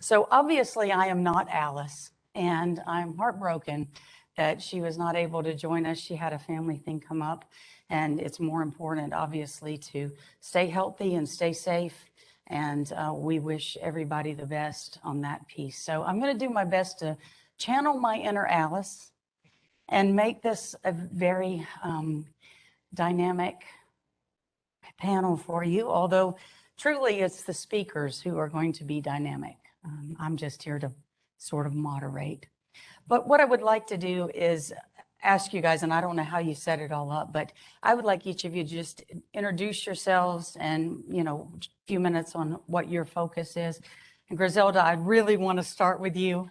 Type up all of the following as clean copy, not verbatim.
So obviously I am not Alice, and I'm heartbroken that she was not able to join us. She had a family thing come up, and it's more important, obviously, to stay healthy and stay safe. And we wish everybody the best on that piece. So I'm going to do my best to channel my inner Alice and make this a very dynamic panel for you, although truly it's the speakers who are going to be dynamic. I'm just here to sort of moderate. But what I would like to do is ask you guys, and I don't know how you set it all up, but I would like each of you to just introduce yourselves and, a few minutes on what your focus is. And Griselda, I really want to start with you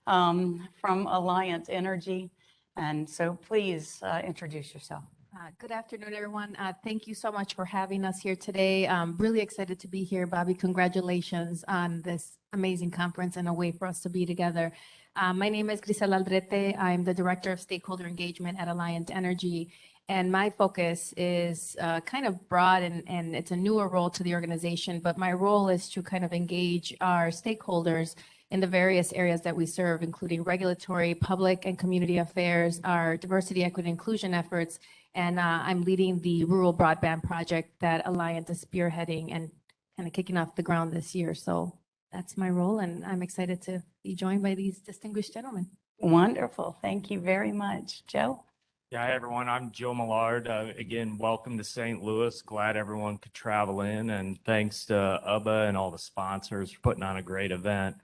from Alliant Energy. And so please introduce yourself. Good afternoon, everyone. Thank you so much for having us here today. I'm really excited to be here. Bobby, congratulations on this amazing conference and a way for us to be together. My name is Grisel Aldrete. I'm the Director of Stakeholder Engagement at Alliant Energy. And my focus is kind of broad, and it's a newer role to the organization, but my role is to kind of engage our stakeholders in the various areas that we serve, including regulatory, public and community affairs, our diversity, equity, and inclusion efforts. And I'm leading the Rural Broadband project that Alliant is spearheading and kind of kicking off the ground this year. So that's my role, and I'm excited to be joined by these distinguished gentlemen. Wonderful. Thank you very much. Joe? Yeah, hi, everyone. I'm Joe Millard. Again, welcome to St. Louis. Glad everyone could travel in, and thanks to UBBA and all the sponsors for putting on a great event.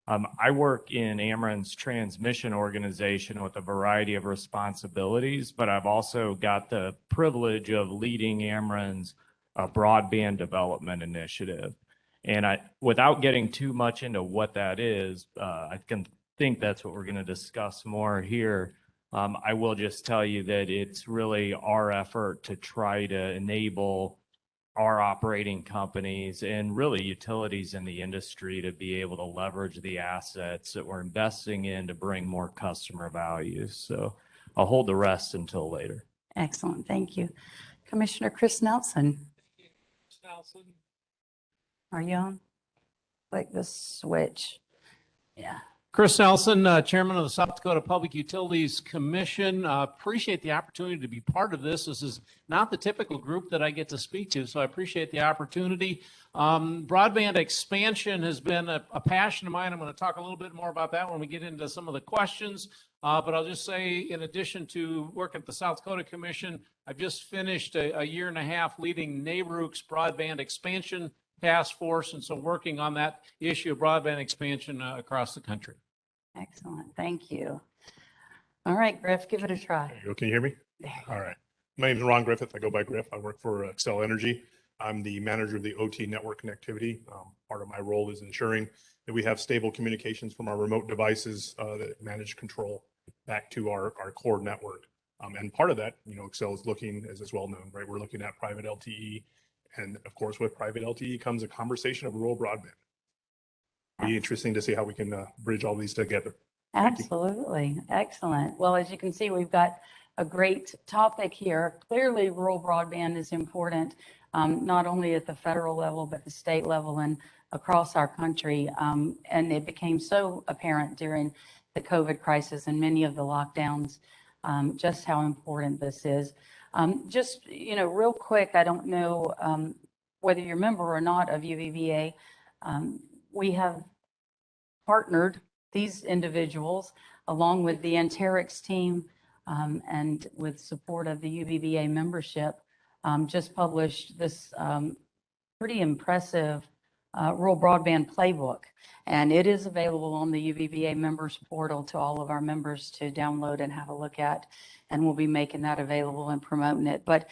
I work in Ameren's transmission organization with a variety of responsibilities, but I've also got the privilege of leading Ameren's broadband development initiative. And without getting too much into what that is, I think that's what we're going to discuss more here. I will just tell you that it's really our effort to try to enable our operating companies and really utilities in the industry to be able to leverage the assets that we're investing in to bring more customer value. So I'll hold the rest until later. Excellent. Thank you. Commissioner Chris Nelson. Chris Nelson. Are you on? Click the switch. Yeah. Chris Nelson, Chairman of the South Dakota Public Utilities Commission. Appreciate the opportunity to be part of this. This is not the typical group that I get to speak to, so I appreciate the opportunity. Broadband expansion has been a passion of mine. I'm going to talk a little bit more about that when we get into some of the questions. But I'll just say, in addition to work at the South Dakota Commission, I've just finished a year and a half leading NARUC's broadband expansion task force, and so working on that issue of broadband expansion across the country. Excellent. Thank you. All right, Griff, give it a try. There you go. Can you hear me? All right. My name is Ron Griffith. I go by Griff. I work for Grisel Energy. I'm the manager of the OT network connectivity. Part of my role is ensuring that we have stable communications from our remote devices that manage control back to our core network. And part of that, Grisel is looking, as is well known, right? We're looking at private LTE. And of course, with private LTE comes a conversation of rural broadband. Be interesting to see how we can bridge all these together. Absolutely. Excellent. Well, as you can see, we've got a great topic here. Clearly, rural broadband is important, not only at the federal level, but the state level and across our country. And it became so apparent during the COVID crisis and many of the lockdowns, just how important this is. Just, real quick, I don't know whether you're a member or not of UBBA. We have partnered these individuals along with the Anterix team and with support of the UBBA membership, just published this pretty impressive Rural Broadband Playbook. And it is available on the UBBA members portal to all of our members to download and have a look at. And we'll be making that available and promoting it. But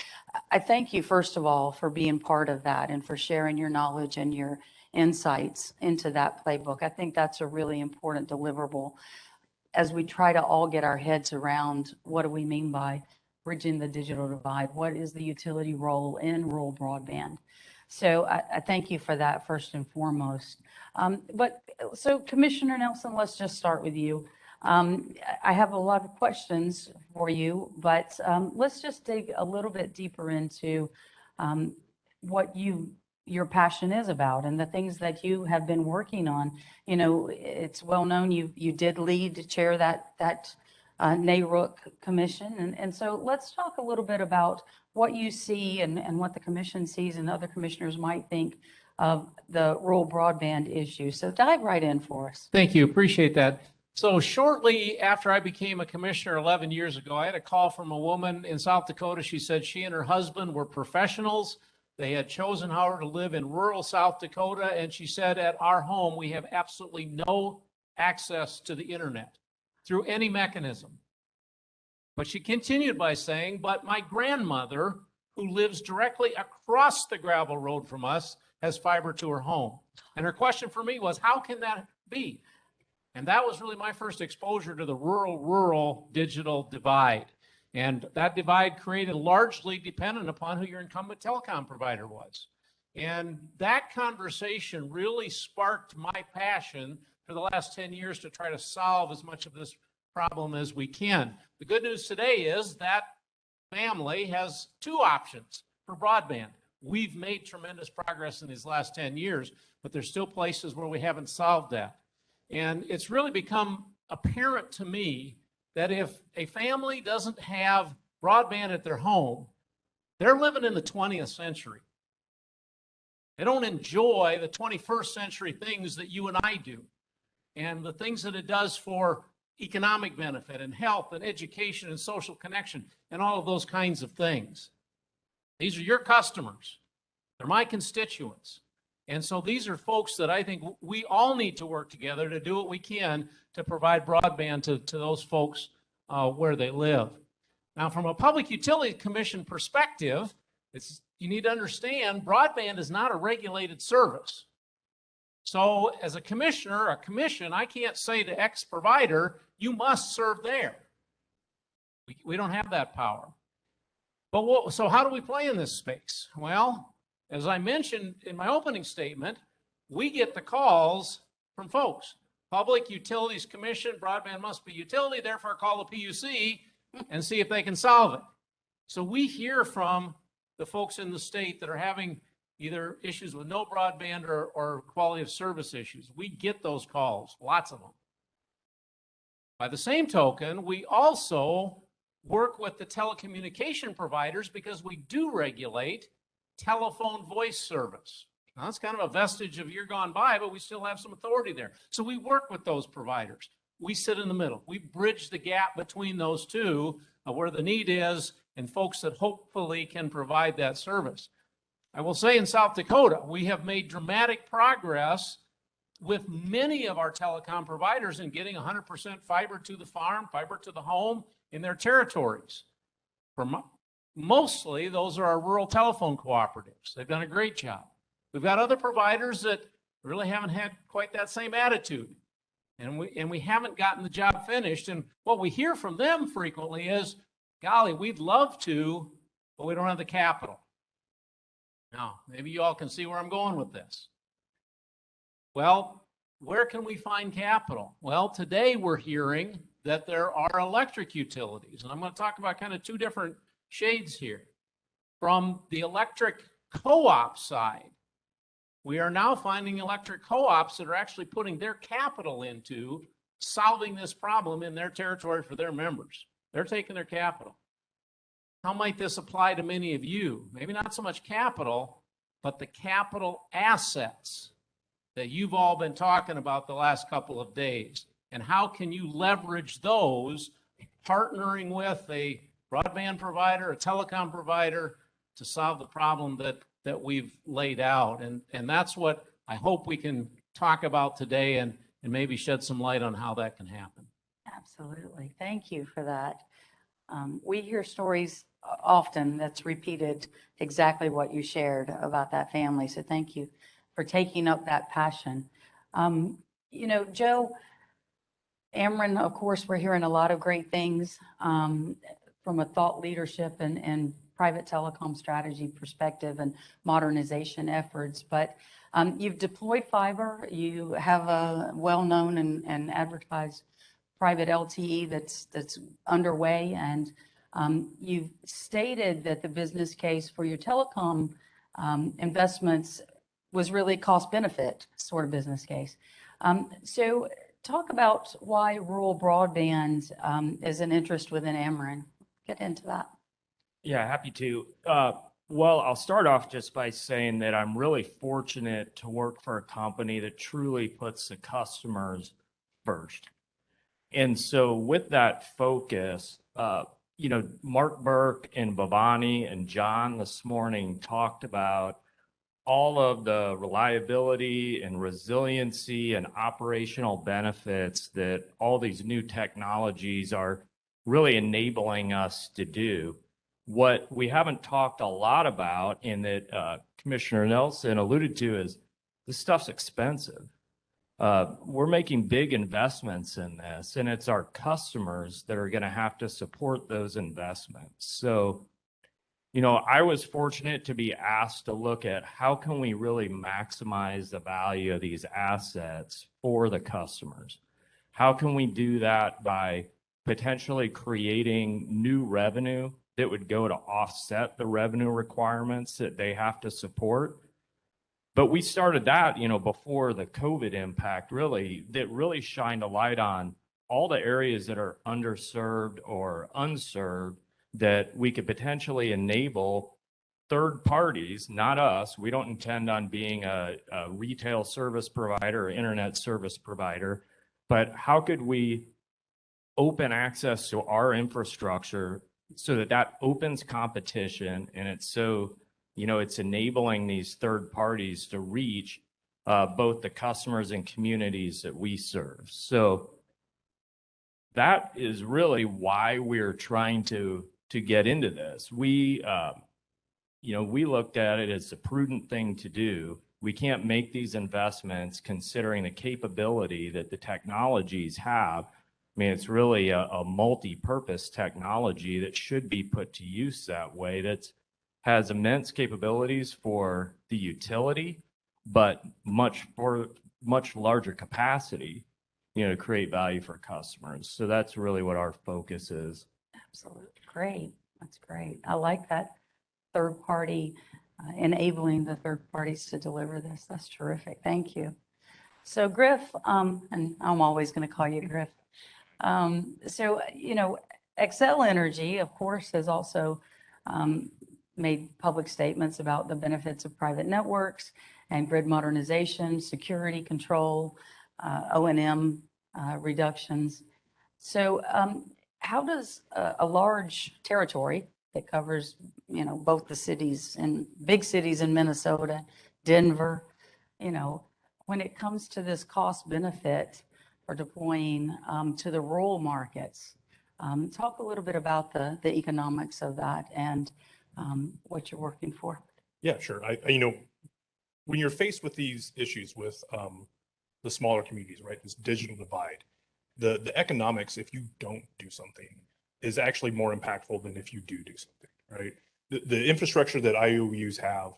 I thank you, first of all, for being part of that and for sharing your knowledge and your insights into that playbook. I think that's a really important deliverable as we try to all get our heads around what do we mean by bridging the digital divide? What is the utility role in rural broadband? So I thank you for that first and foremost. So Commissioner Nelson, let's just start with you. I have a lot of questions for you, but let's just dig a little bit deeper into what you your passion is about and the things that you have been working on. You know, it's well known you did chair that NARUC commission. And so let's talk a little bit about what you see and what the commission sees and other commissioners might think of the rural broadband issue. So dive right in for us. Thank you. Appreciate that. So shortly after I became a commissioner 11 years ago, I had a call from a woman in South Dakota. She said she and her husband were professionals. They had chosen, however, to live in rural South Dakota. And she said, at our home, we have absolutely no access to the internet through any mechanism. But she continued by saying, but my grandmother, who lives directly across the gravel road from us, has fiber to her home. And her question for me was, how can that be? And that was really my first exposure to the rural digital divide. And that divide created largely dependent upon who your incumbent telecom provider was. And that conversation really sparked my passion for the last 10 years to try to solve as much of this problem as we can. The good news today is that family has two options for broadband. We've made tremendous progress in these last 10 years, but there's still places where we haven't solved that. And it's really become apparent to me that if a family doesn't have broadband at their home, they're living in the 20th century. They don't enjoy the 21st century things that you and I do and the things that it does for economic benefit and health and education and social connection and all of those kinds of things. These are your customers. They're my constituents. And so these are folks that I think we all need to work together to do what we can to provide broadband to those folks where they live. Now, from a Public Utility Commission perspective, you need to understand broadband is not a regulated service. So as a commissioner, a commission, I can't say to X provider, you must serve there. We don't have that power. But so how do we play in this space? Well, as I mentioned in my opening statement, we get the calls from folks. Public Utilities Commission, broadband must be utility, therefore call the PUC and see if they can solve it. So we hear from the folks in the state that are having either issues with no broadband or quality of service issues. We get those calls, lots of them. By the same token, we also work with the telecommunication providers because we do regulate telephone voice service. Now, that's kind of a vestige of year gone by, but we still have some authority there. So we work with those providers. We sit in the middle. We bridge the gap between those two where the need is and folks that hopefully can provide that service. I will say in South Dakota, we have made dramatic progress with many of our telecom providers in getting 100% fiber to the farm, fiber to the home in their territories. Mostly, those are our rural telephone cooperatives. They've done a great job. We've got other providers that really haven't had quite that same attitude. And we haven't gotten the job finished. And what we hear from them frequently is, golly, we'd love to, but we don't have the capital. Now, maybe you all can see where I'm going with this. Well, where can we find capital? Well, today we're hearing that there are electric utilities. And I'm going to talk about kind of two different shades here. From the electric co-op side, we are now finding electric co-ops that are actually putting their capital into solving this problem in their territory for their members. They're taking their capital. How might this apply to many of you? Maybe not so much capital, but the capital assets that you've all been talking about the last couple of days. And how can you leverage those, partnering with a broadband provider, a telecom provider, to solve the problem that we've laid out. And that's what I hope we can talk about today and maybe shed some light on how that can happen. Absolutely. Thank you for that. We hear stories often that's repeated exactly what you shared about that family. So thank you for taking up that passion. You know, Joe, Ameren, of course, we're hearing a lot of great things from a thought leadership and private telecom strategy perspective and modernization efforts. But you've deployed fiber. You have a well-known and advertised private LTE that's underway. And you've stated that the business case for your telecom investments was really cost benefit sort of business case. So talk about why rural broadband is an interest within Ameren. Get into that. Yeah, happy to. Well, I'll start off just by saying that I'm really fortunate to work for a company that truly puts the customers first. And so with that focus, Mark Burke and Bhavani and John this morning talked about all of the reliability and resiliency and operational benefits that all these new technologies are really enabling us to do. What we haven't talked a lot about, and that Commissioner Nelson alluded to, is this stuff's expensive. We're making big investments in this, and it's our customers that are going to have to support those investments. So, I was fortunate to be asked to look at how can we really maximize the value of these assets for the customers? How can we do that by potentially creating new revenue that would go to offset the revenue requirements that they have to support? But we started that, before the COVID impact that really shined a light on all the areas that are underserved or unserved that we could potentially enable third parties, not us. We don't intend on being a retail service provider or internet service provider, but how could we open access to our infrastructure so that opens competition, and it's enabling these third parties to reach both the customers and communities that we serve. So that is really why we're trying to get into this. We looked at it as a prudent thing to do. We can't make these investments considering the capability that the technologies have. I mean, it's really a multi-purpose technology that should be put to use that way. That has immense capabilities for the utility, but much larger capacity, to create value for customers. So that's really what our focus is. Absolutely. Great. That's great. I like that third party, enabling the third parties to deliver this. That's terrific. Thank you. So Griff, and I'm always going to call you Griff. Xcel Energy, of course, has also made public statements about the benefits of private networks and grid modernization, security control, O&M reductions. So how does a large territory that covers, both the cities and big cities in Minnesota, Denver, when it comes to this cost benefit for deploying to the rural markets, talk a little bit about the economics of that and what you're working for. Yeah, sure. When you're faced with these issues with the smaller communities, right, this digital divide, the economics, if you don't do something, is actually more impactful than if you do something, right? The infrastructure that IOUs have,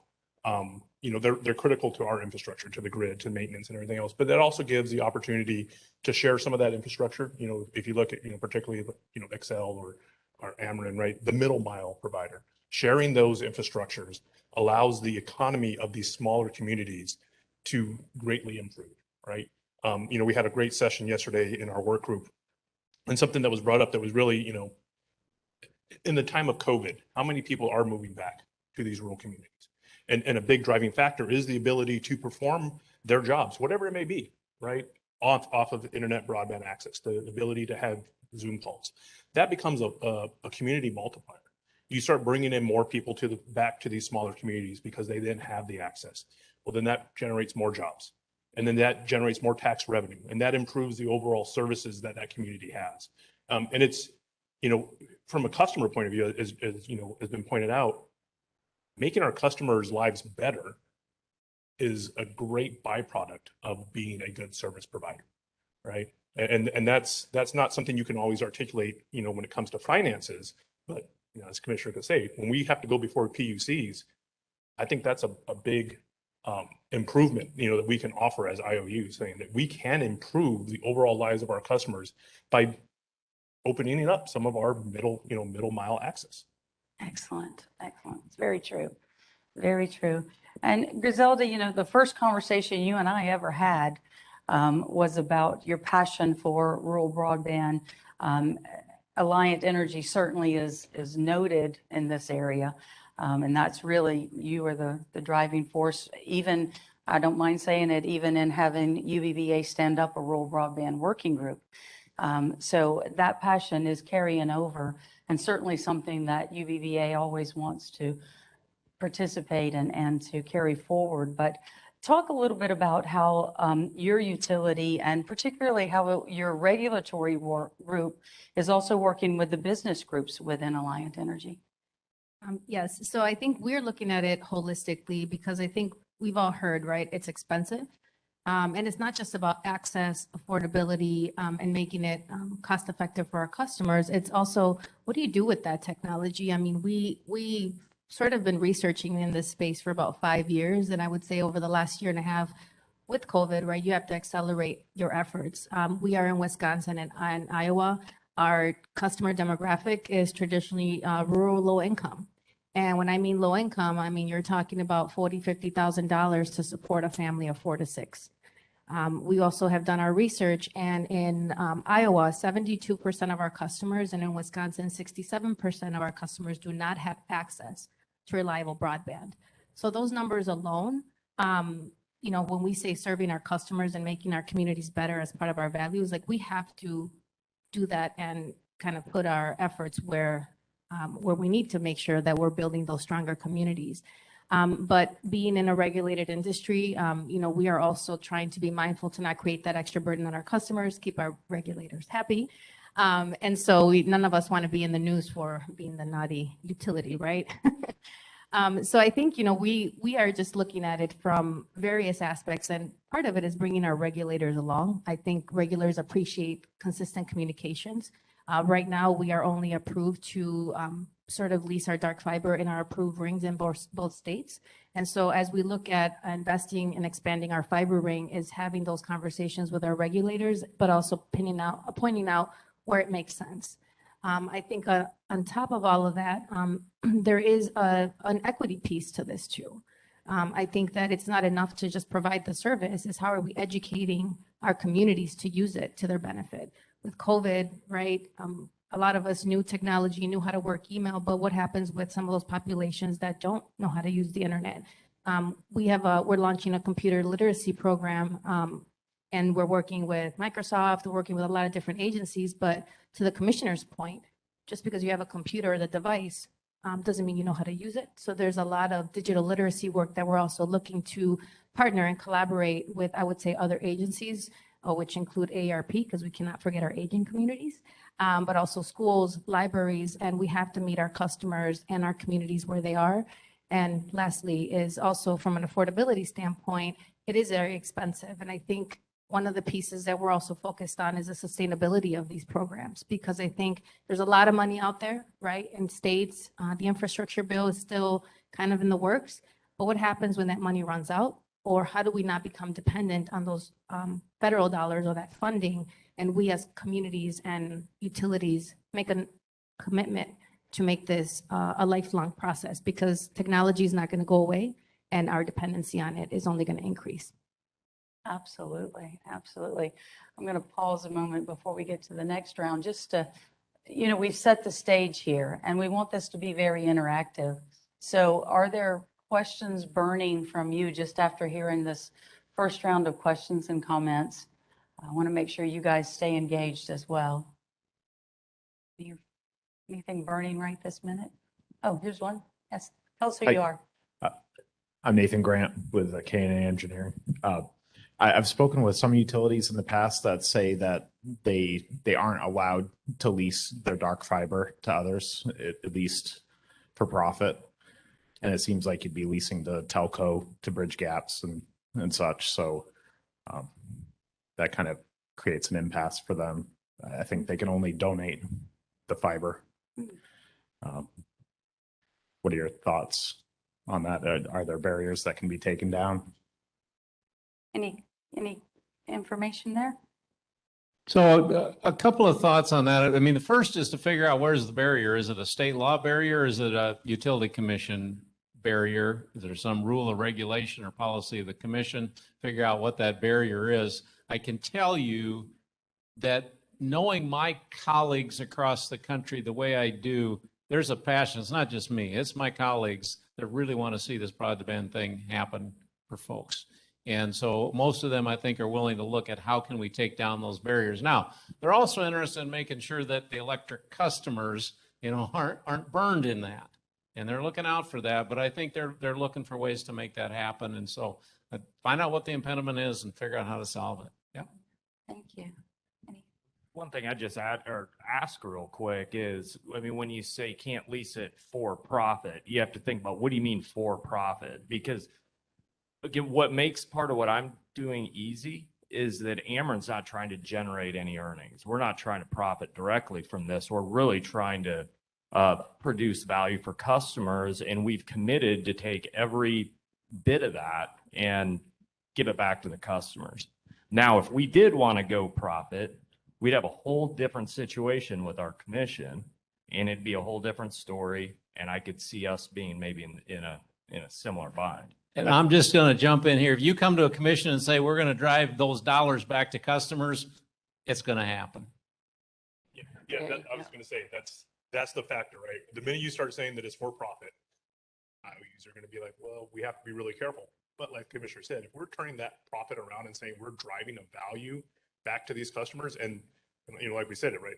they're critical to our infrastructure, to the grid, to maintenance and everything else. But that also gives the opportunity to share some of that infrastructure. If you look at, particularly, Xcel or Ameren, right, the middle mile provider, sharing those infrastructures allows the economy of these smaller communities to greatly improve, right? We had a great session yesterday in our work group, and something that was brought up that was really, in the time of COVID, how many people are moving back to these rural communities? And a big driving factor is the ability to perform their jobs, whatever it may be, right? Off of internet broadband access, the ability to have Zoom calls. That becomes a community multiplier. You start bringing in more people back to these smaller communities because they then have the access. Well, then that generates more jobs. And then that generates more tax revenue. And that improves the overall services that community has. And it's, from a customer point of view, as has been pointed out, making our customers' lives better is a great byproduct of being a good service provider, right? And that's not something you can always articulate, when it comes to finances. But as Commissioner could say, when we have to go before PUCs, I think that's a big improvement, that we can offer as IOUs, saying that we can improve the overall lives of our customers by opening up some of our middle mile access. Excellent. Excellent. It's very true. Very true. And Griselda, you know, the first conversation you and I ever had was about your passion for rural broadband. Um, Alliant Energy certainly is noted in this area. And that's really, you are the driving force, even, I don't mind saying it, even in having UBBA stand up a rural broadband working group. So that passion is carrying over, and certainly something that UBBA always wants to participate and to carry forward. But talk a little bit about how your utility, and particularly how your regulatory group is also working with the business groups within Alliant Energy. Yes, so I think we're looking at it holistically because I think we've all heard, right? It's expensive. And it's not just about access, affordability, and making it cost effective for our customers. It's also, what do you do with that technology? I mean, we sort of been researching in this space for about 5 years. And I would say over the last year and a half with COVID, right, you have to accelerate your efforts. We are in Wisconsin and Iowa. Our customer demographic is traditionally rural low income. And when I mean low income, I mean, you're talking about $40,000, $50,000 to support a family of 4 to 6. We also have done our research, and in Iowa, 72% of our customers, and in Wisconsin, 67% of our customers do not have access to reliable broadband. So those numbers alone, you know, when we say serving our customers and making our communities better as part of our values, like we have to do that and kind of put our efforts where we need to make sure that we're building those stronger communities. But being in a regulated industry, you know, we are also trying to be mindful to not create that extra burden on our customers, keep our regulators happy. And so none of us want to be in the news for being the naughty utility, right? So I think, you know, we are just looking at it from various aspects, and part of it is bringing our regulators along. I think regulators appreciate consistent communications. Right now, we are only approved to sort of lease our dark fiber in our approved rings in both states. And so as we look at investing and expanding our fiber ring, is having those conversations with our regulators, but also pointing out where it makes sense. I think on top of all of that, there is an equity piece to this too. I think that it's not enough to just provide the service. It's how are we educating our communities to use it to their benefit. With COVID, right? A lot of us knew technology, knew how to work email, but what happens with some of those populations that don't know how to use the internet? We're launching a computer literacy program, and we're working with Microsoft, we're working with a lot of different agencies, but to the commissioner's point, just because you have a computer or the device doesn't mean you know how to use it. So there's a lot of digital literacy work that we're also looking to partner and collaborate with, I would say, other agencies, which include AARP, because we cannot forget our aging communities, but also schools, libraries, and we have to meet our customers and our communities where they are. And lastly is also from an affordability standpoint, it is very expensive. And I think one of the pieces that we're also focused on is the sustainability of these programs, because I think there's a lot of money out there, right? In states, the infrastructure bill is still kind of in the works, but what happens when that money runs out? Or how do we not become dependent on those federal dollars or that funding? And we as communities and utilities make a commitment to make this a lifelong process, because technology is not going to go away and our dependency on it is only going to increase. Absolutely, absolutely. I'm going to pause a moment before we get to the next round, just to, you know, we've set the stage here and we want this to be very interactive. So are there questions burning from you just after hearing this first round of questions and comments? I want to make sure you guys stay engaged as well. Anything burning right this minute? Oh, here's one. Yes, tell us who you are. I'm Nathan Grant with K&A Engineering. I've spoken with some utilities in the past that say that they aren't allowed to lease their dark fiber to others, at least for profit. And it seems like you'd be leasing the telco to bridge gaps and such. So that kind of creates an impasse for them. I think they can only donate the fiber. What are your thoughts on that? Are there barriers that can be taken down? Any information there? So a couple of thoughts on that. I mean, the first is to figure out where's the barrier. Is it a state law barrier? Or is it a utility commission barrier? Is there some rule or regulation or policy of the commission? Figure out what that barrier is. I can tell you that knowing my colleagues across the country the way I do, there's a passion. It's not just me, it's my colleagues that really want to see this broadband thing happen for folks. And so most of them, I think, are willing to look at how can we take down those barriers. Now, they're also interested in making sure that the electric customers, aren't burned in that. And they're looking out for that, but I think they're looking for ways to make that happen. And so find out what the impediment is and figure out how to solve it. Yeah. Thank you. One thing I just ask real quick is, when you say can't lease it for profit, you have to think about, what do you mean for profit? Because again, what makes part of what I'm doing easy is that Ameren's not trying to generate any earnings. We're not trying to profit directly from this. We're really trying to produce value for customers, and we've committed to take every bit of that and give it back to the customers. Now, if we did want to go profit, we'd have a whole different situation with our commission, and it'd be a whole different story. And I could see us being maybe in a similar bind. And I'm just going to jump in here. If you come to a commission and say, we're going to drive those dollars back to customers, it's going to happen. Yeah, I was going to say, that's the factor, right? The minute you start saying that it's for profit, IOUs are going to be like, well, we have to be really careful. But like the commissioner said, if we're turning that profit around and saying we're driving a value back to these customers, and like we said it, right?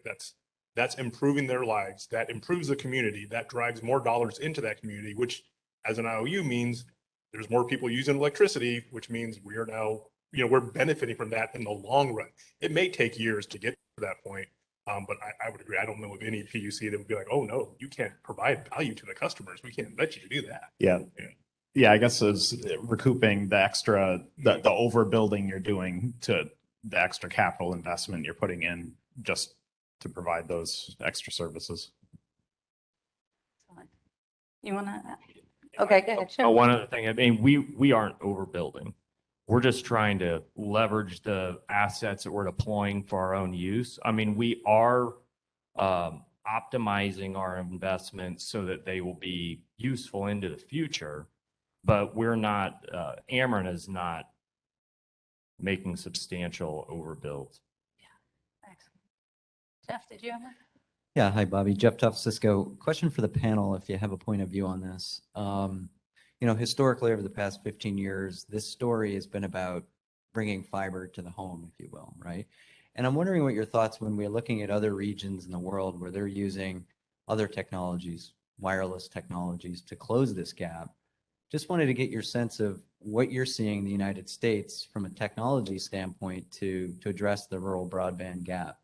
That's improving their lives. That improves the community. That drives more dollars into that community, which as an IOU means there's more people using electricity, which means we are now, we're benefiting from that in the long run. It may take years to get to that point, but I would agree. I don't know of any PUC that would be like, oh no, you can't provide value to the customers. We can't let you do that. Yeah, I guess it's recouping the extra, the overbuilding you're doing to the extra capital investment you're putting in just to provide those extra services. You want to? Okay, go ahead. Sure. One other thing, we aren't overbuilding. We're just trying to leverage the assets that we're deploying for our own use. We are optimizing our investments so that they will be useful into the future, but we're not, Ameren is not making substantial overbuilds. Yeah, excellent. Jeff, did you have one? Yeah, hi, Bobby. Jeff Tuff, Cisco. Question for the panel, if you have a point of view on this. Historically, over the past 15 years, this story has been about bringing fiber to the home, if you will, right? And I'm wondering what your thoughts when we're looking at other regions in the world where they're using other technologies, wireless technologies, to close this gap. Just wanted to get your sense of what you're seeing in the United States from a technology standpoint to address the rural broadband gap.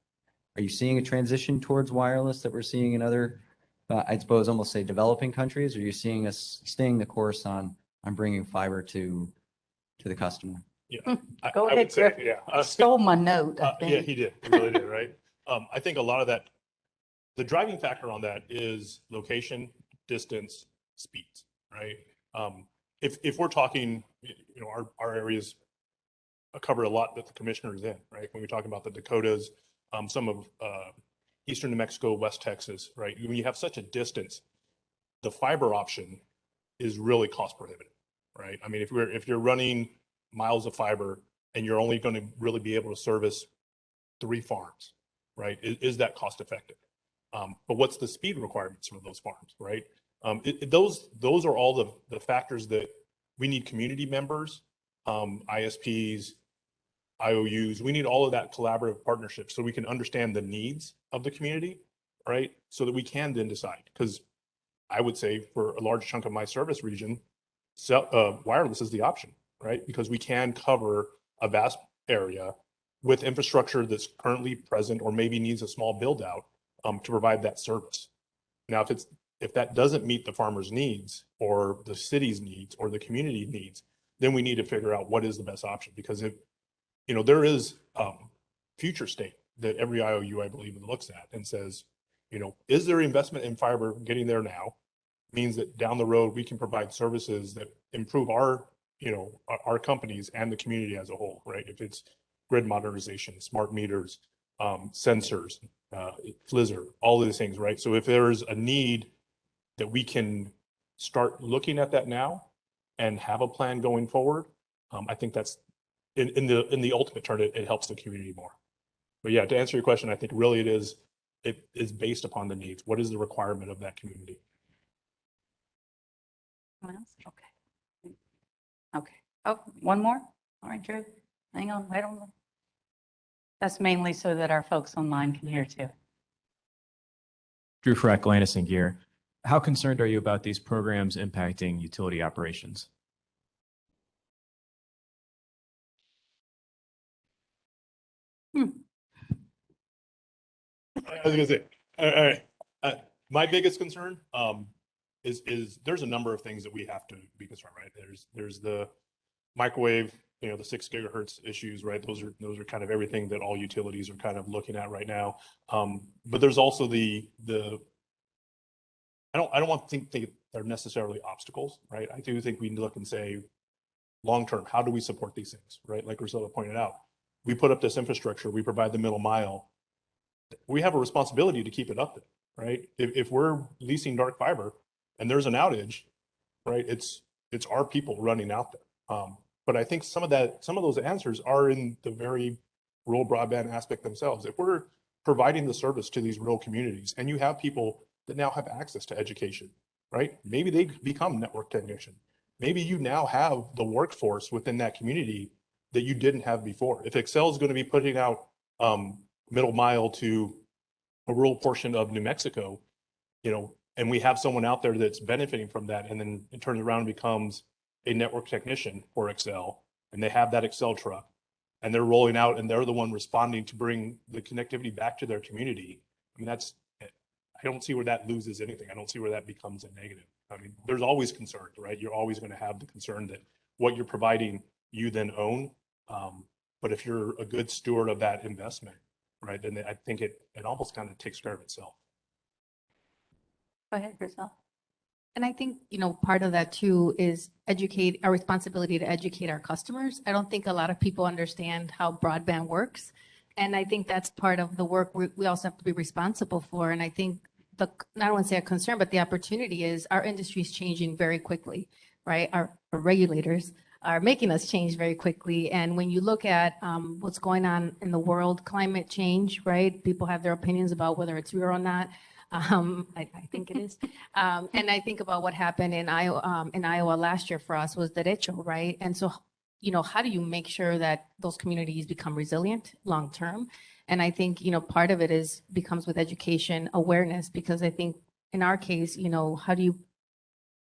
Are you seeing a transition towards wireless that we're seeing in other, I suppose, almost say developing countries? Or are you seeing us staying the course on bringing fiber to the customer? Yeah, Go I ahead, would say, Griff. Stole my note, I think. Yeah, he did. He really did, right? I think a lot of that, the driving factor on that is location, distance, speeds, right? If we're talking, our areas cover a lot that the commissioner is in, right? When we talk about the Dakotas, some of eastern New Mexico, West Texas, right? When you have such a distance, the fiber option is really cost prohibitive, right? If you're running miles of fiber and you're only going to really be able to service 3 farms, right? Is that cost effective? But what's the speed requirements for those farms, right? Those are all the factors that we need. Community members, ISPs, IOUs, we need all of that collaborative partnership so we can understand the needs of the community, right? So that we can then decide. Because I would say for a large chunk of my service region, wireless is the option, right? Because we can cover a vast area with infrastructure that's currently present or maybe needs a small build out to provide that service. Now, if that doesn't meet the farmer's needs or the city's needs or the community needs, then we need to figure out what is the best option. Because if there is future state that every IOU, I believe, looks at and says, is there investment in fiber getting there now? Means that down the road, we can provide services that improve our companies and the community as a whole, right? If it's grid modernization, smart meters, sensors, FLISR, all of these things, right? So if there's a need that we can start looking at that now and have a plan going forward, I think that's in the ultimate turn, it helps the community more. But yeah, to answer your question, I think really it is based upon the needs. What is the requirement of that community? Someone else? Okay. Okay. Oh, one more? All right, Drew. Hang on, wait on. That's mainly so that our folks online can hear too. Drew Freck, Landis & Gear. How concerned are you about these programs impacting utility operations? I was gonna say, all right. My biggest concern is there's a number of things that we have to be concerned, right? There's the microwave, the 6 gigahertz issues, right? Those are kind of everything that all utilities are kind of looking at right now. But there's also the I don't want to think they're necessarily obstacles, right? I do think we look and say, long term, how do we support these things, right? Like Grisel pointed out, we put up this infrastructure, we provide the middle mile. We have a responsibility to keep it up there, right? If we're leasing dark fiber and there's an outage, right, it's our people running out there. But I think some of those answers are in the very rural broadband aspect themselves. If we're providing the service to these rural communities and you have people that now have access to education, right? Maybe they become network technician. Maybe you now have the workforce within that community that you didn't have before. If Excel is going to be putting out middle mile to a rural portion of New Mexico, and we have someone out there that's benefiting from that, and then it turns around and becomes a network technician for Excel, and they have that Excel truck, and they're rolling out, and they're the one responding to bring the connectivity back to their community. I mean, I don't see where that loses anything. I don't see where that becomes a negative. I mean, there's always concerns, right? You're always going to have the concern that what you're providing, you then own. But if you're a good steward of that investment, right, then I think it almost kind of takes care of itself. Go ahead, Grisel. And I think, part of that too is our responsibility to educate our customers. I don't think a lot of people understand how broadband works. And I think that's part of the work we also have to be responsible for. And I think not want to say a concern, but the opportunity is our industry is changing very quickly, right? Our regulators are making us change very quickly. And when you look at what's going on in the world, climate change, right? People have their opinions about whether it's real or not. I think it is. And I think about what happened in Iowa last year for us was derecho, right? And so, how do you make sure that those communities become resilient long term? And I think, part of it becomes with education awareness, because I think in our case, how do you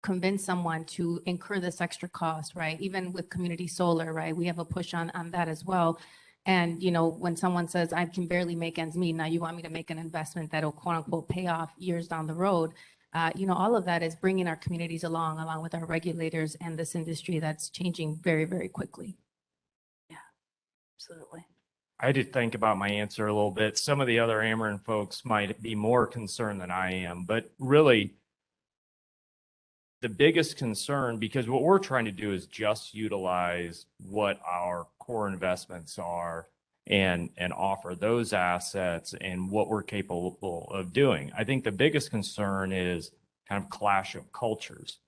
convince someone to incur this extra cost, right? Even with community solar, right? We have a push on that as well. And, when someone says, I can barely make ends meet, now you want me to make an investment that'll quote unquote pay off years down the road. All of that is bringing our communities along with our regulators and this industry that's changing very, very quickly. Yeah, absolutely. I had to think about my answer a little bit. Some of the other Ameren folks might be more concerned than I am, but really the biggest concern, because what we're trying to do is just utilize what our core investments are and offer those assets and what we're capable of doing. I think the biggest concern is kind of clash of cultures,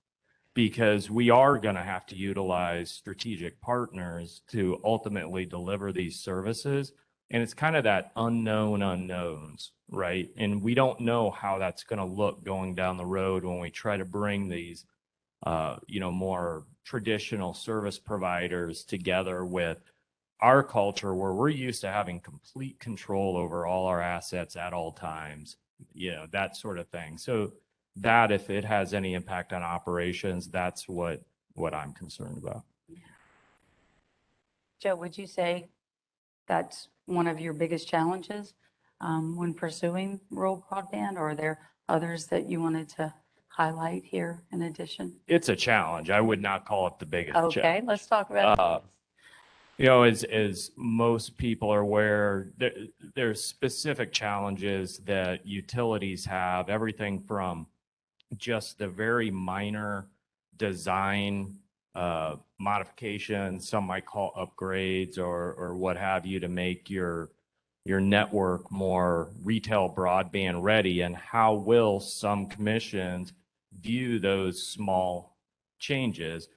because we are going to have to utilize strategic partners to ultimately deliver these services. And it's kind of that unknown unknowns, right? And we don't know how that's going to look going down the road when we try to bring these, more traditional service providers together with our culture, where we're used to having complete control over all our assets at all times, that sort of thing. So that, if it has any impact on operations, that's what I'm concerned about. Joe, would you say that's one of your biggest challenges when pursuing rural broadband, or are there others that you wanted to highlight here in addition? It's a challenge. I would not call it the biggest challenge. Okay, let's talk about it. As most people are aware, there's specific challenges that utilities have, everything from just the very minor design modifications, some might call upgrades or what have you, to make your network more retail broadband ready. And how will some commissions view those small changes.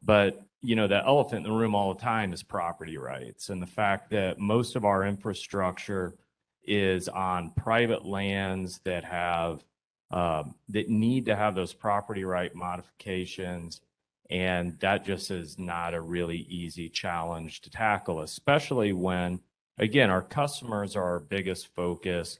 But, you know, the elephant in the room all the time is property rights, and the fact that most of our infrastructure is on private lands that have that need to have those property right modifications. And that just is not a really easy challenge to tackle, especially when, again, our customers are our biggest focus.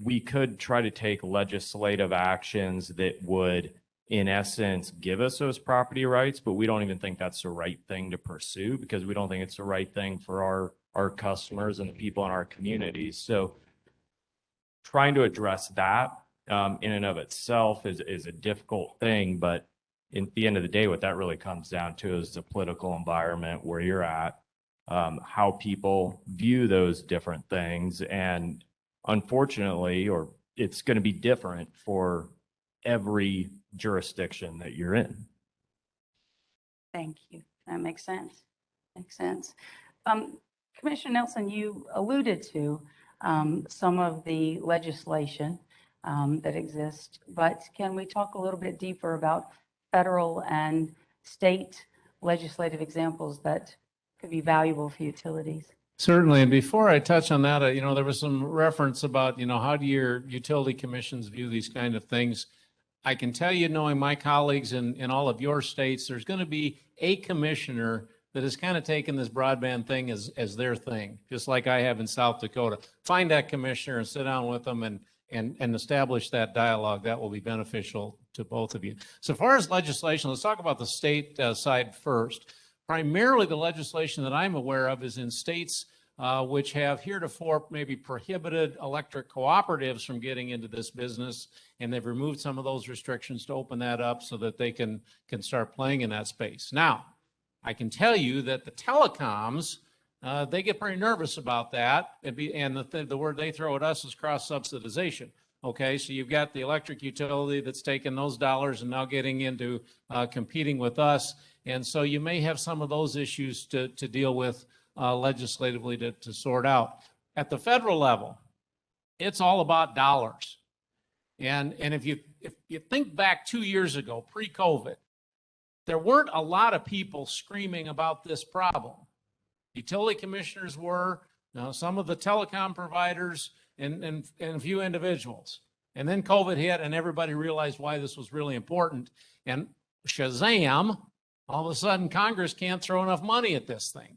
We could try to take legislative actions that would, in essence, give us those property rights, but we don't even think that's the right thing to pursue because we don't think it's the right thing for our customers and the people in our communities. So trying to address that in and of itself is a difficult thing, but in the end of the day, what that really comes down to is the political environment where you're at, how people view those different things. And unfortunately, or it's going to be different for every jurisdiction that you're in. Thank you. That makes sense. Makes sense. Commissioner Nelson, you alluded to some of the legislation that exists, but can we talk a little bit deeper about federal and state legislative examples that could be valuable for utilities? Certainly. And before I touch on that, you know, there was some reference about, you know, how do your utility commissions view these kind of things? I can tell you, knowing my colleagues in all of your states, there's going to be a commissioner that has kind of taken this broadband thing as their thing, just like I have in South Dakota. Find that commissioner and sit down with them and establish that dialogue. That will be beneficial to both of you. So far as legislation, let's talk about the state side first. Primarily the legislation that I'm aware of is in states which have heretofore maybe prohibited electric cooperatives from getting into this business, and they've removed some of those restrictions to open that up so that they can start playing in that space. Now, I can tell you that the telecoms, they get pretty nervous about that, and the word they throw at us is cross-subsidization. Okay, so you've got the electric utility that's taking those dollars and now getting into competing with us, and so you may have some of those issues to deal with legislatively to sort out. At the federal level, it's all about dollars. And if you think back 2 years ago, pre-COVID, there weren't a lot of people screaming about this problem. Utility commissioners were, some of the telecom providers, and a few individuals. And then COVID hit and everybody realized why this was really important. And Shazam, all of a sudden Congress can't throw enough money at this thing.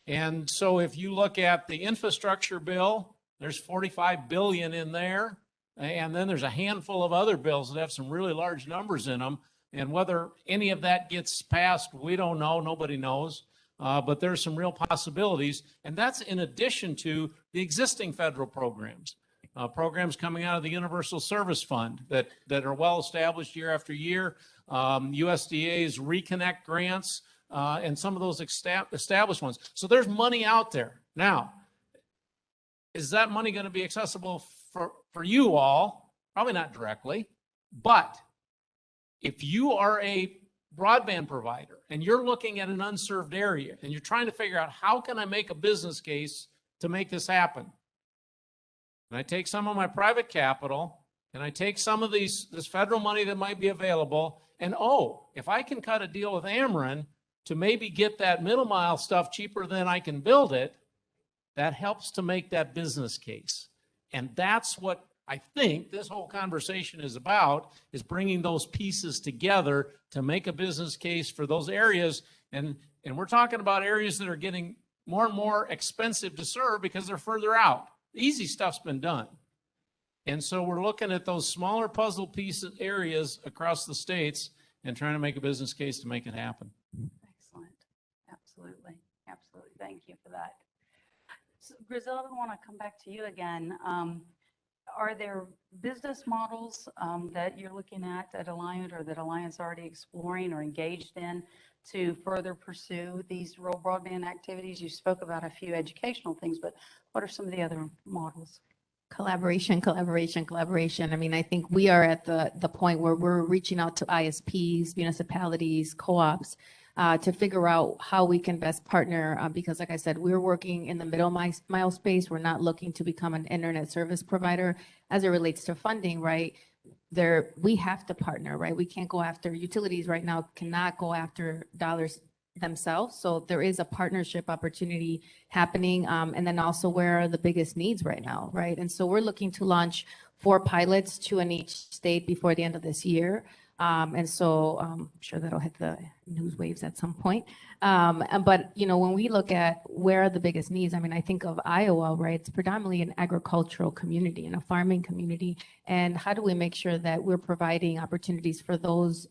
And so if you look at the infrastructure bill, there's $45 billion in there. And then there's a handful of other bills that have some really large numbers in them. And whether any of that gets passed, we don't know. Nobody knows. But there's some real possibilities. And that's in addition to the existing federal programs. Programs coming out of the Universal Service Fund that are well established year after year. USDA's Reconnect grants and some of those established ones. So there's money out there. Now, is that money going to be accessible for you all? Probably not directly. But if you are a broadband provider and you're looking at an unserved area and you're trying to figure out how can I make a business case to make this happen? And I take some of my private capital and I take some of this federal money that might be available, and if I can cut a deal with Ameren to maybe get that middle mile stuff cheaper than I can build it, that helps to make that business case. And that's what I think this whole conversation is about, is bringing those pieces together to make a business case for those areas. And we're talking about areas that are getting more and more expensive to serve because they're further out. The easy stuff's been done. And so we're looking at those smaller puzzle piece areas across the states and trying to make a business case to make it happen. Excellent. Absolutely. Absolutely. Thank you for that. So, Grisel, I want to come back to you again. Are there business models that you're looking at Alliant, or that Alliant's already exploring or engaged in to further pursue these rural broadband activities? You spoke about a few educational things, but what are some of the other models? Collaboration. I mean, I think we are at the point where we're reaching out to ISPs, municipalities, co-ops, to figure out how we can best partner, because like I said, we're working in the middle mile space. We're not looking to become an internet service provider as it relates to funding, right? we have to partner, right? We can't go after utilities right now, cannot go after dollars themselves. So there is a partnership opportunity happening. And then also where are the biggest needs right now, right? And so we're looking to launch 4 pilots, 2 in each state before the end of this year. And so I'm sure that'll hit the news waves at some point. But, you know, when we look at where are the biggest needs, I mean, I think of Iowa, right? It's predominantly an agricultural community and a farming community. And how do we make sure that we're providing opportunities for those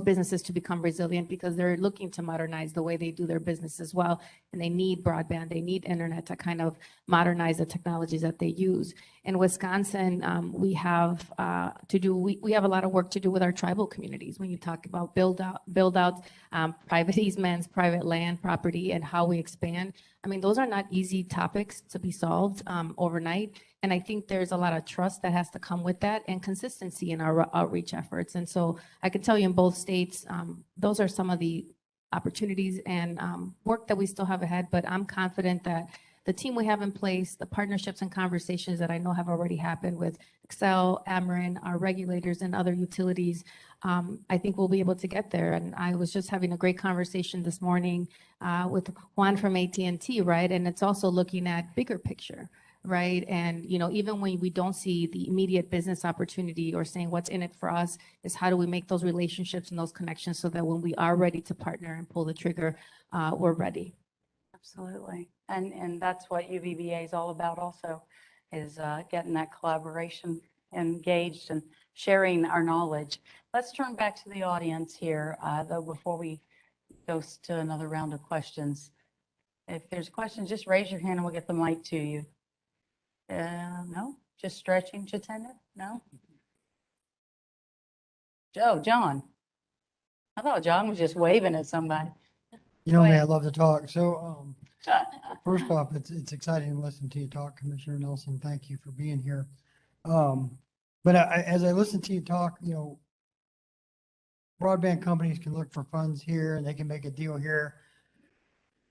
businesses to become resilient, because they're looking to modernize the way they do their business as well. And they need broadband, they need internet to kind of modernize the technologies that they use. In Wisconsin, we have we have a lot of work to do with our tribal communities. When you talk about build out, private easements, private land, property, and how we expand. I mean, those are not easy topics to be solved overnight. And I think there's a lot of trust that has to come with that and consistency in our outreach efforts. And so I can tell you in both states, those are some of the opportunities and work that we still have ahead. But I'm confident that the team we have in place, the partnerships and conversations that I know have already happened with Xcel, Ameren, our regulators and other utilities, I think we'll be able to get there. And I was just having a great conversation this morning with Juan from AT&T, right? And it's also looking at bigger picture, right? And, you know, even when we don't see the immediate business opportunity or saying what's in it for us, is how do we make those relationships and those connections so that when we are ready to partner and pull the trigger, we're ready. Absolutely. And that's what UBBA is all about also, is getting that collaboration engaged and sharing our knowledge. Let's turn back to the audience here, though, before we go to another round of questions. If there's questions, just raise your hand and we'll get the mic to you. No? Just stretching, Jatenda? No? John. I thought John was just waving at somebody. You know Go me, I ahead. love to talk. So, first off, it's exciting to listen to you talk, Commissioner Nelson. Thank you for being here. But as I listen to you talk, you know, broadband companies can look for funds here and they can make a deal here.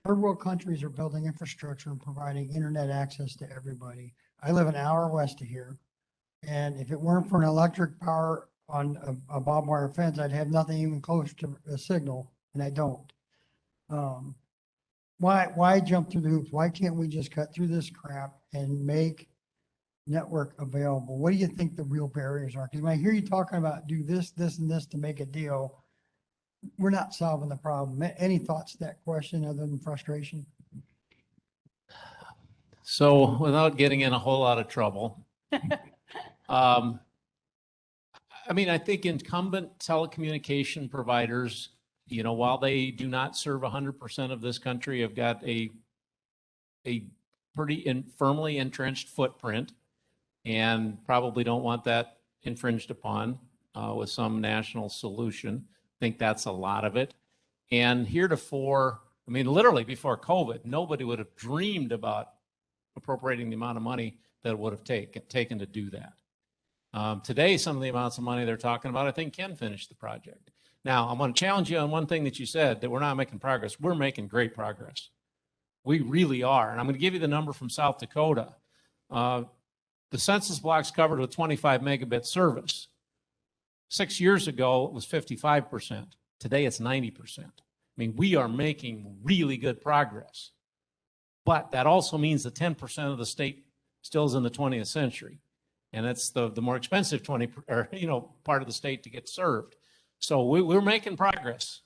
Third world countries are building infrastructure and providing internet access to everybody. I live an hour west of here. And if it weren't for an electric power on a barbed wire fence, I'd have nothing even close to a signal, and I don't. Why jump through the hoops? Why can't we just cut through this crap and make network available? What do you think the real barriers are? Because when I hear you talking about do this, this, and this to make a deal, we're not solving the problem. Any thoughts to that question other than frustration? So without getting in a whole lot of trouble, I mean, I think incumbent telecommunication providers, you know, while they do not serve 100% of this country, have got a pretty firmly entrenched footprint and probably don't want that infringed upon with some national solution. I think that's a lot of it. And heretofore, I mean, literally before COVID, nobody would have dreamed about appropriating the amount of money that it would have taken to do that. Today, some of the amounts of money they're talking about, I think, can finish the project. Now, I'm going to challenge you on one thing that you said, that we're not making progress. We're making great progress. We really are. And I'm going to give you the number from South Dakota. The census blocks covered with 25 megabit service. 6 years ago, it was 55%. Today, it's 90%. I mean, we are making really good progress. But that also means that 10% of the state still is in the 20th century. And that's the more expensive part of the state to get served. So we're making progress,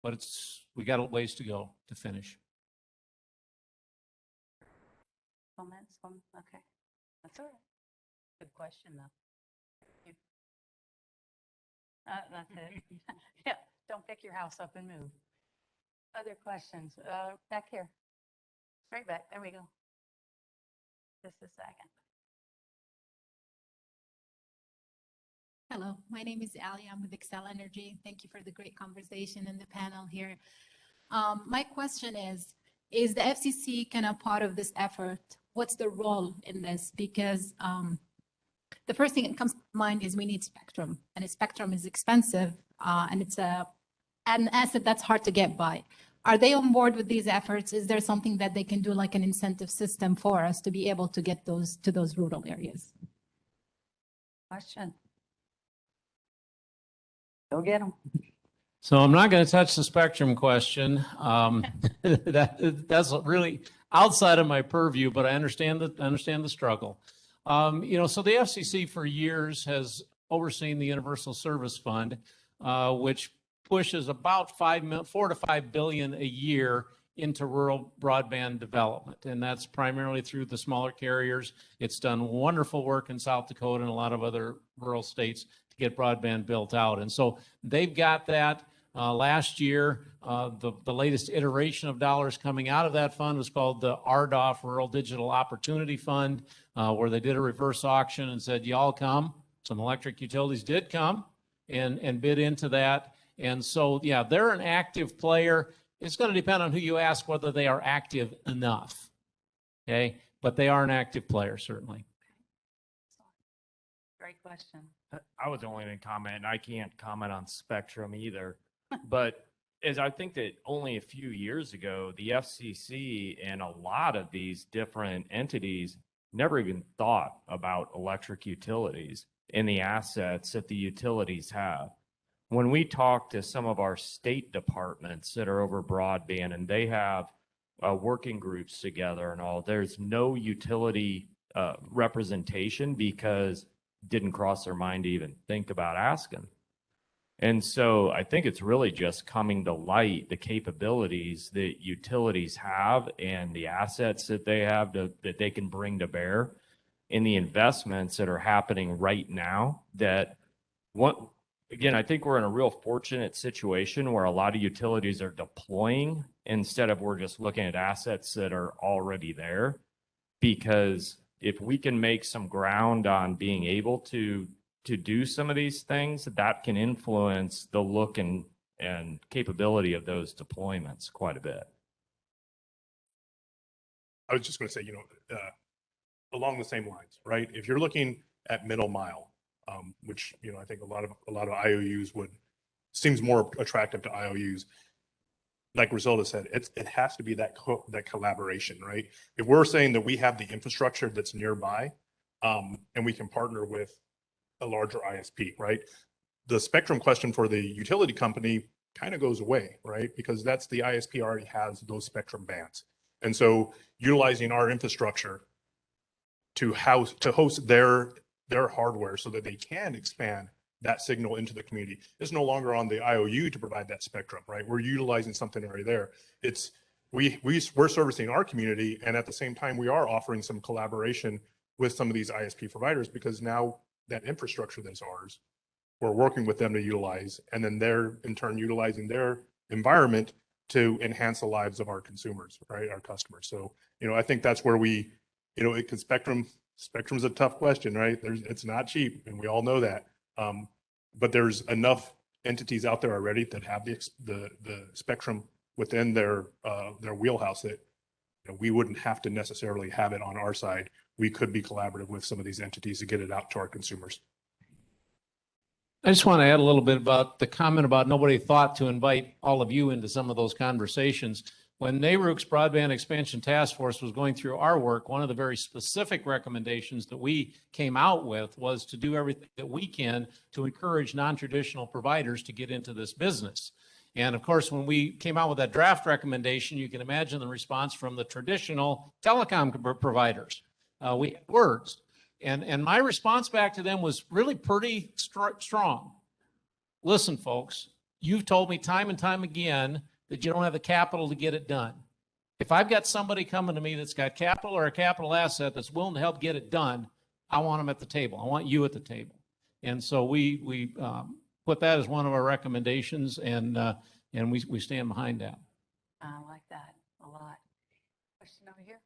but we got a ways to go to finish. Comments? Okay. That's all right. Good question, though. Thank you. That's it. Yeah, don't pick your house up and move. Other questions? Back here. Right back. There we go. Just a second. Hello, my name is Ali. I'm with Grisel Energy. Thank you for the great conversation in the panel here. My question is the FCC kind of part of this effort? What's the role in this? Because the first thing that comes to mind is we need spectrum, and a spectrum is expensive, and it's an asset that's hard to get by. Are they on board with these efforts? Is there something that they can do, like an incentive system for us to be able to get to those rural areas? Question. Go get them. So I'm not going to touch the spectrum question. That's really outside of my purview, but I understand the struggle. So the FCC for years has overseen the Universal Service Fund, which pushes about $4 to $5 billion a year into rural broadband development, and that's primarily through the smaller carriers. It's done wonderful work in South Dakota and a lot of other rural states to get broadband built out, and so they've got that. Last year, the latest iteration of dollars coming out of that fund was called the RDOF, Rural Digital Opportunity Fund, where they did a reverse auction and said, y'all come. Some electric utilities did come and bid into that. And so, yeah, they're an active player. It's going to depend on who you ask whether they are active enough. Okay, but they are an active player, certainly. Great question. I was only going to comment, and I can't comment on spectrum either. But as I think that only a few years ago, the FCC and a lot of these different entities never even thought about electric utilities and the assets that the utilities have. When we talk to some of our state departments that are over broadband and they have working groups together and all, there's no utility representation because it didn't cross their mind to even think about asking. And so I think it's really just coming to light the capabilities that utilities have and the assets that they have that they can bring to bear in the investments that are happening right now. Again, I think we're in a real fortunate situation where a lot of utilities are deploying instead of we're just looking at assets that are already there. Because if we can make some ground on being able to do some of these things, that can influence the look and capability of those deployments quite a bit. I was just going to say, along the same lines, right? If you're looking at middle mile, which, I think a lot of IOUs seems more attractive to IOUs. Like Griselda said, it has to be that collaboration, right? If we're saying that we have the infrastructure that's nearby, and we can partner with a larger ISP, right? The spectrum question for the utility company kind of goes away, right? Because that's the ISP already has those spectrum bands. And so utilizing our infrastructure to host their hardware so that they can expand that signal into the community. It's no longer on the IOU to provide that spectrum, right? We're utilizing something already there. We're servicing our community, and at the same time, we are offering some collaboration with some of these ISP providers because now that infrastructure that's ours, we're working with them to utilize, and then they're in turn utilizing their environment to enhance the lives of our consumers, right? Our customers. So, I think that's where because spectrum's a tough question, right? It's not cheap, and we all know that. But there's enough entities out there already that have the spectrum within their wheelhouse that we wouldn't have to necessarily have it on our side. We could be collaborative with some of these entities to get it out to our consumers. I just want to add a little bit about the comment about nobody thought to invite all of you into some of those conversations. When NARUC's Broadband Expansion Task Force was going through our work, one of the very specific recommendations that we came out with was to do everything that we can to encourage non-traditional providers to get into this business. And of course, when we came out with that draft recommendation, you can imagine the response from the traditional telecom providers. We had words. And my response back to them was really pretty strong. Listen, folks, you've told me time and time again that you don't have the capital to get it done. If I've got somebody coming to me that's got capital or a capital asset that's willing to help get it done, I want them at the table. I want you at the table. And so we put that as one of our recommendations, and we stand behind that. I like that a lot. Question over here?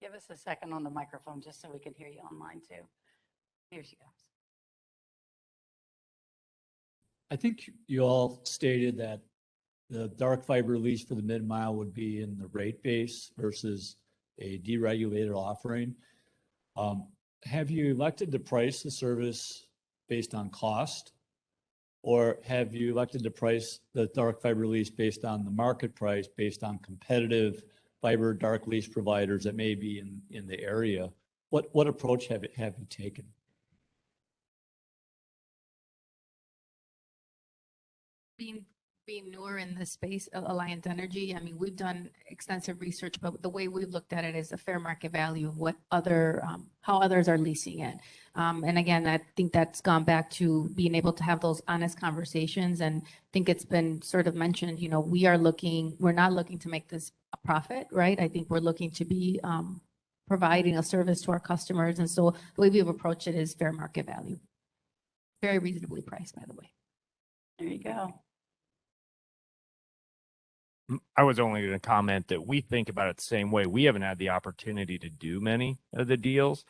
Give us a second on the microphone just so we can hear you online too. Here she goes. I think you all stated that the dark fiber lease for the mid-mile would be in the rate base versus a deregulated offering. Have you elected to price the service based on cost? Or have you elected to price the dark fiber lease based on the market price, based on competitive fiber dark lease providers that may be in the area? What approach have you taken? Being newer in this space, Alliant Energy, I mean, we've done extensive research, but the way we've looked at it is a fair market value of what how others are leasing it. And again, I think that's gone back to being able to have those honest conversations. And I think it's been sort of mentioned, you know, we're not looking to make this a profit, right? I think we're looking to be providing a service to our customers. And so the way we've approached it is fair market value. Very reasonably priced, by the way. There you go. I was only going to comment that we think about it the same way. We haven't had the opportunity to do many of the deals,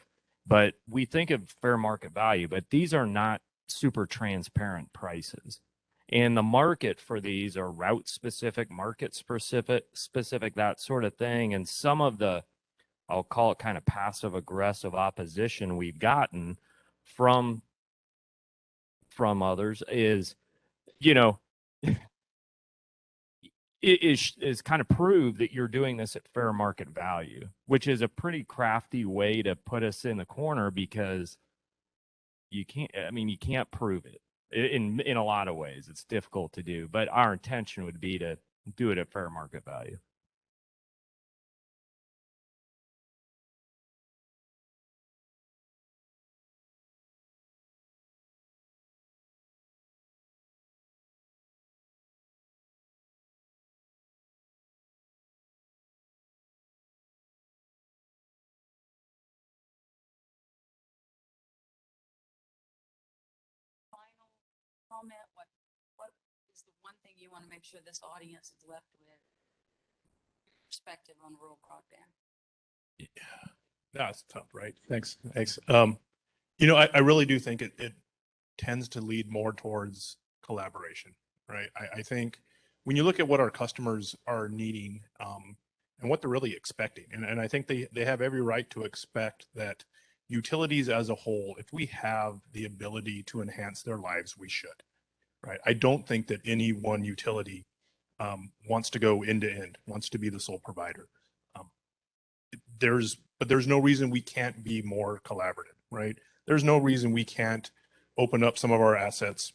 but we think of fair market value, but these are not super transparent prices. And the market for these are route specific, market specific, that sort of thing. And some of the, I'll call it kind of passive aggressive opposition we've gotten from others is, you know, is kind of prove that you're doing this at fair market value, which is a pretty crafty way to put us in the corner because you can't prove it in a lot of ways. It's difficult to do, but our intention would be to do it at fair market value. Comment, what is the one thing you want to make sure this audience is left with? Perspective on rural broadband. Yeah, that's tough, right? Thanks. You know, I really do think it tends to lead more towards collaboration, right? I think when you look at what our customers are needing and what they're really expecting, and I think they have every right to expect that utilities as a whole, if we have the ability to enhance their lives, we should, right? I don't think that any one utility wants to go end to end, wants to be the sole provider. But there's no reason we can't be more collaborative, right? There's no reason we can't open up some of our assets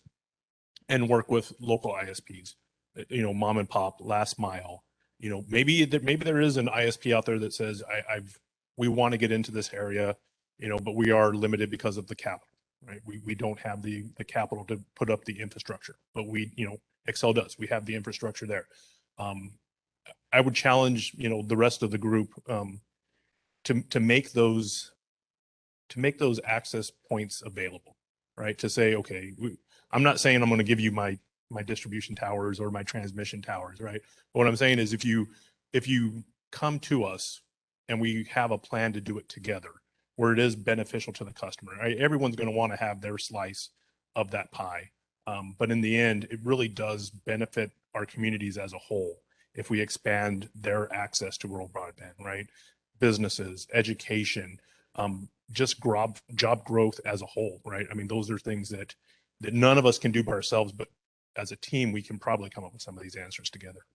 and work with local ISPs, you know, mom and pop, last mile. You know, maybe there is an ISP out there that says, we want to get into this area, you know, but we are limited because of the capital, right? We don't have the capital to put up the infrastructure, but you know, Excel does. We have the infrastructure there. I would challenge, you know, the rest of the group to make those access points available, right? To say, okay, I'm not saying I'm going to give you my distribution towers or my transmission towers, right? But what I'm saying is if you come to us and we have a plan to do it together, where it is beneficial to the customer, right? Everyone's going to want to have their slice of that pie. But in the end, it really does benefit our communities as a whole if we expand their access to rural broadband, right? Businesses, education, just job growth as a whole, right? I mean, those are things that none of us can do by ourselves, but as a team, we can probably come up with some of these answers together.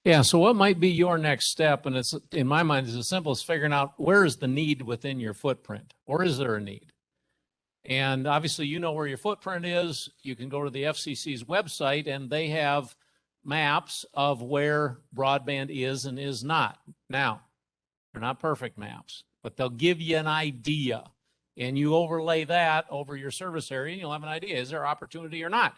Yeah, so what might be your next step? And it's, in my mind, is as simple as figuring out where is the need within your footprint, or is there a need? And obviously, you know where your footprint is. You can go to the FCC's website, and they have maps of where broadband is and is not. Now, they're not perfect maps, but they'll give you an idea. And you overlay that over your service area, and you'll have an idea. Is there opportunity or not?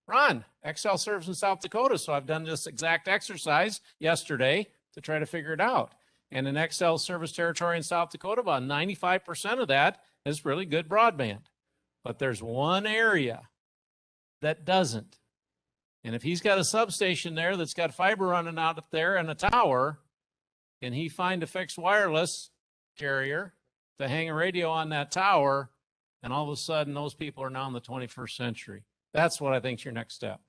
Ron, XL serves in South Dakota, so I've done this exact exercise yesterday to try to figure it out. And in XL service territory in South Dakota, about 95% of that is really good broadband. But there's one area that doesn't. And if he's got a substation there that's got fiber running out up there and a tower, can he find a fixed wireless carrier to hang a radio on that tower? And all of a sudden, those people are now in the 21st century. That's what I think is your next step.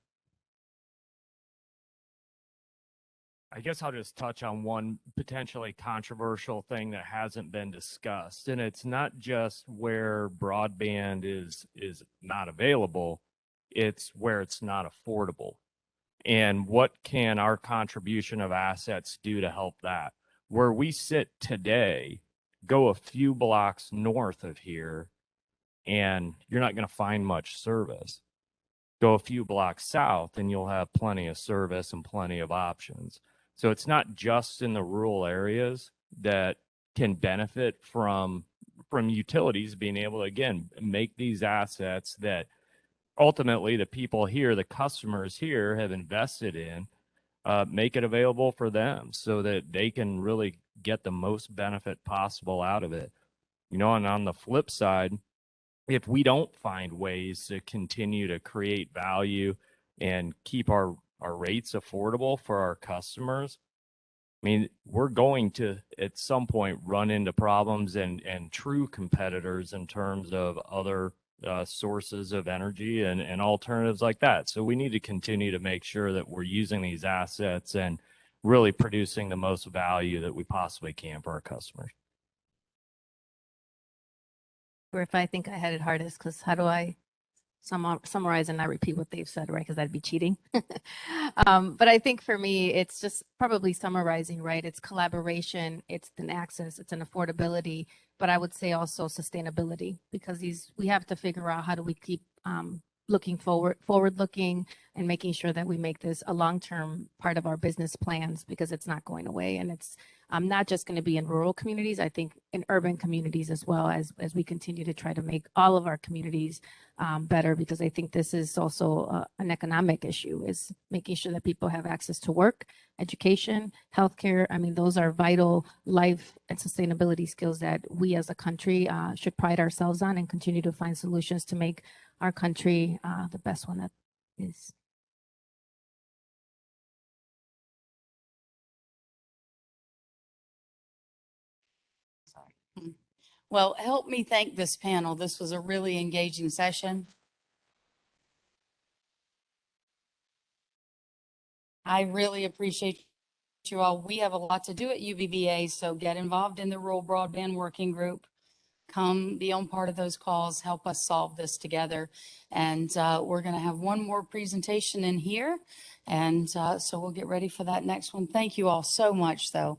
I guess I'll just touch on one potentially controversial thing that hasn't been discussed. And it's not just where broadband is not available, it's where it's not affordable. And what can our contribution of assets do to help that? Where we sit today, go a few blocks north of here, and you're not going to find much service. Go a few blocks south and you'll have plenty of service and plenty of options. So it's not just in the rural areas that can benefit from utilities being able to, again, make these assets that ultimately the people here, the customers here have invested in, make it available for them so that they can really get the most benefit possible out of it. And on the flip side, if we don't find ways to continue to create value and keep our rates affordable for our customers, I mean, we're going to at some point run into problems and true competitors in terms of other sources of energy and alternatives like that. So we need to continue to make sure that we're using these assets and really producing the most value that we possibly can for our customers. Griff, I think I had it hardest because how do I summarize and not repeat what they've said, right? Because that'd be cheating. But I think for me, it's just probably summarizing, right? It's collaboration, it's an access, it's an affordability, but I would say also sustainability, because we have to figure out how do we keep looking forward looking and making sure that we make this a long-term part of our business plans, because it's not going away. And it's not just going to be in rural communities, I think in urban communities as well, as we continue to try to make all of our communities better, because I think this is also an economic issue, is making sure that people have access to work, education, healthcare. I mean, those are vital life and sustainability skills that we as a country should pride ourselves on and continue to find solutions to make our country the best one that is. Well, help me thank this panel. This was a really engaging session. I really appreciate you all. We have a lot to do at UBBA, so get involved in the Rural Broadband Working Group. Come be on part of those calls, help us solve this together. And we're going to have one more presentation in here. And so we'll get ready for that next one. Thank you all so much, though.